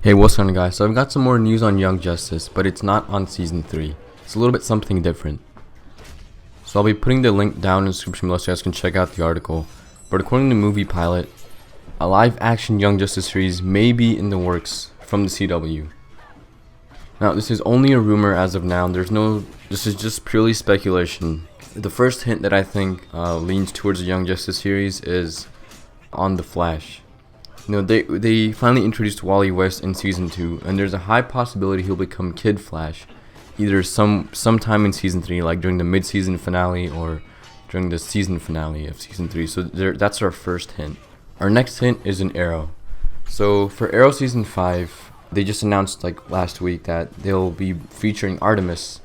Hey, what's going on, guys? So I've got some more news on Young Justice, but it's not on Season 3. It's a little bit something different. So I'll be putting the link down in the description below so you guys can check out the article. But according to Movie Pilot, a live-action Young Justice series may be in the works from the CW. Now, this is only a rumor as of now. This is just purely speculation. The first hint that I think leans towards the Young Justice series is on The Flash. They finally introduced Wally West in Season 2, and there's a high possibility he'll become Kid Flash, either sometime in Season 3, like during the mid-season finale or during the season finale of Season 3. So that's our first hint. Our next hint is an Arrow. So for Arrow Season 5, they just announced like last week that they'll be featuring Artemis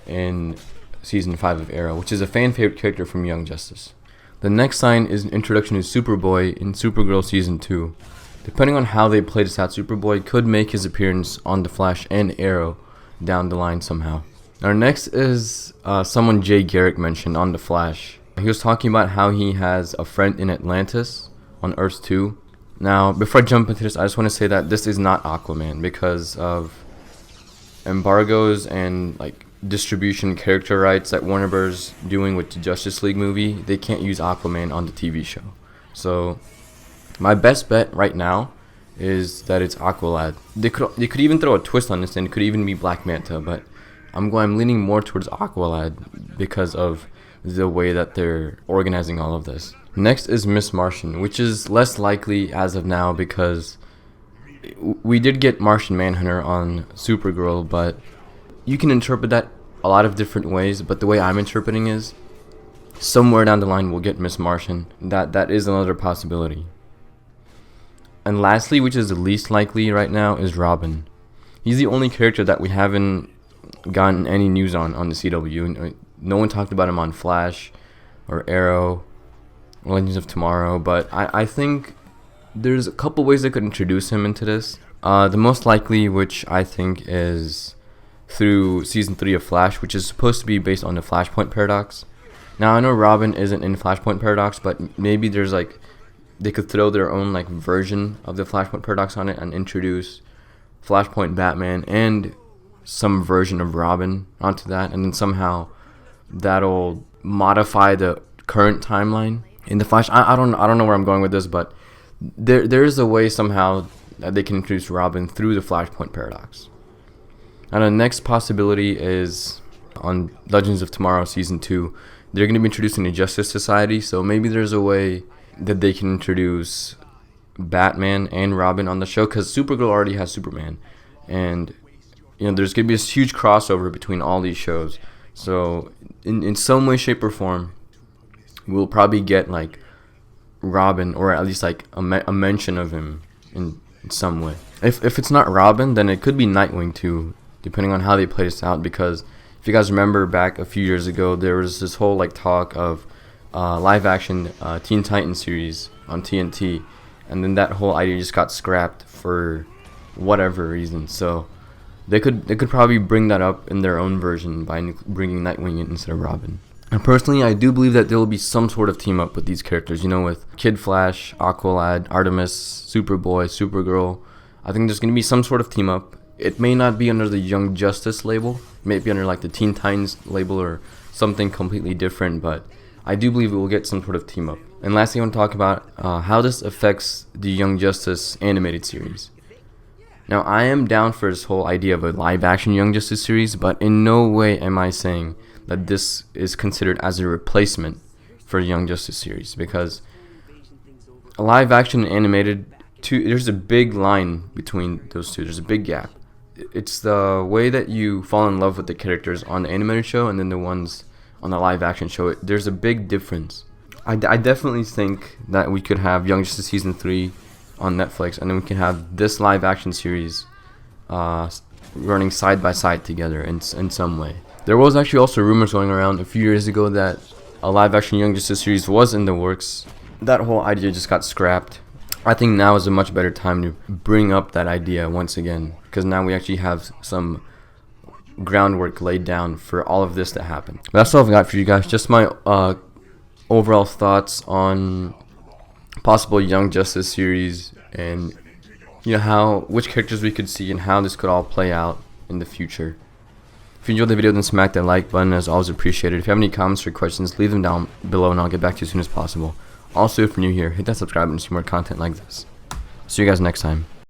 in Season 5 of Arrow, which is a fan-favorite character from Young Justice. The next sign is an introduction to Superboy in Supergirl Season 2. Depending on how they play this out, Superboy could make his appearance on The Flash and Arrow down the line somehow. Our next is someone Jay Garrick mentioned on The Flash. He was talking about how he has a friend in Atlantis on Earth 2. Now, before I jump into this, I just want to say that this is not Aquaman because of embargoes and distribution character rights that Warner Bros. Doing with the Justice League movie. They can't use Aquaman on the TV show. So my best bet right now is that it's Aqualad. They could even throw a twist on this and it could even be Black Manta, but I'm leaning more towards Aqualad because of the way that they're organizing all of this. Next is Miss Martian, which is less likely as of now because we did get Martian Manhunter on Supergirl, but you can interpret that a lot of different ways, but the way I'm interpreting is somewhere down the line we'll get Miss Martian. That is another possibility. And lastly, which is the least likely right now, is Robin. He's the only character that we haven't gotten any news on the CW. No one talked about him on Flash or Arrow or Legends of Tomorrow, but I think there's a couple ways they could introduce him into this. The most likely, which I think is through Season 3 of Flash, which is supposed to be based on the Flashpoint Paradox. Now, I know Robin isn't in Flashpoint Paradox, but maybe there's they could throw their own version of the Flashpoint Paradox on it and introduce Flashpoint Batman and some version of Robin onto that, and then somehow that'll modify the current timeline in the Flash. I don't know where I'm going with this, but there's a way somehow that they can introduce Robin through the Flashpoint Paradox. And the next possibility is on Legends of Tomorrow Season 2. They're going to be introducing the Justice Society, so maybe there's a way that they can introduce Batman and Robin on the show, because Supergirl already has Superman. And there's going to be this huge crossover between all these shows. So in some way, shape, or form, we'll probably get Robin, or at least a mention of him in some way. If it's not Robin, then it could be Nightwing too, depending on how they play this out, because if you guys remember back a few years ago, there was this whole talk of live action Teen Titans series on TNT, and then that whole idea just got scrapped for whatever reason. So they could probably bring that up in their own version by bringing Nightwing in instead of Robin. And personally, I do believe that there will be some sort of team up with these characters, with Kid Flash, Aqualad, Artemis, Superboy, Supergirl. I think there's going to be some sort of team up. It may not be under the Young Justice label. It may be under the Teen Titans label or something completely different, but I do believe we will get some sort of team up. And lastly, I want to talk about how this affects the Young Justice animated series. Now, I am down for this whole idea of a live-action Young Justice series, but in no way am I saying that this is considered as a replacement for the Young Justice series, because a live-action and animated, there's a big line between those two. There's a big gap. It's the way that you fall in love with the characters on the animated show and then the ones on the live-action show. There's a big difference. I definitely think that we could have Young Justice Season 3 on Netflix, and then we can have this live-action series running side by side together in some way. There was actually also rumors going around a few years ago that a live-action Young Justice series was in the works. That whole idea just got scrapped. I think now is a much better time to bring up that idea once again, because now we actually have some groundwork laid down for all of this to happen. But that's all I've got for you guys. Just my overall thoughts on possible Young Justice series and you know, which characters we could see and how this could all play out in the future. If you enjoyed the video, then smack that like button, as always appreciated. If you have any comments or questions, leave them down below and I'll get back to you as soon as possible. Also, if you're new here, hit that subscribe button to see more content like this. See you guys next time.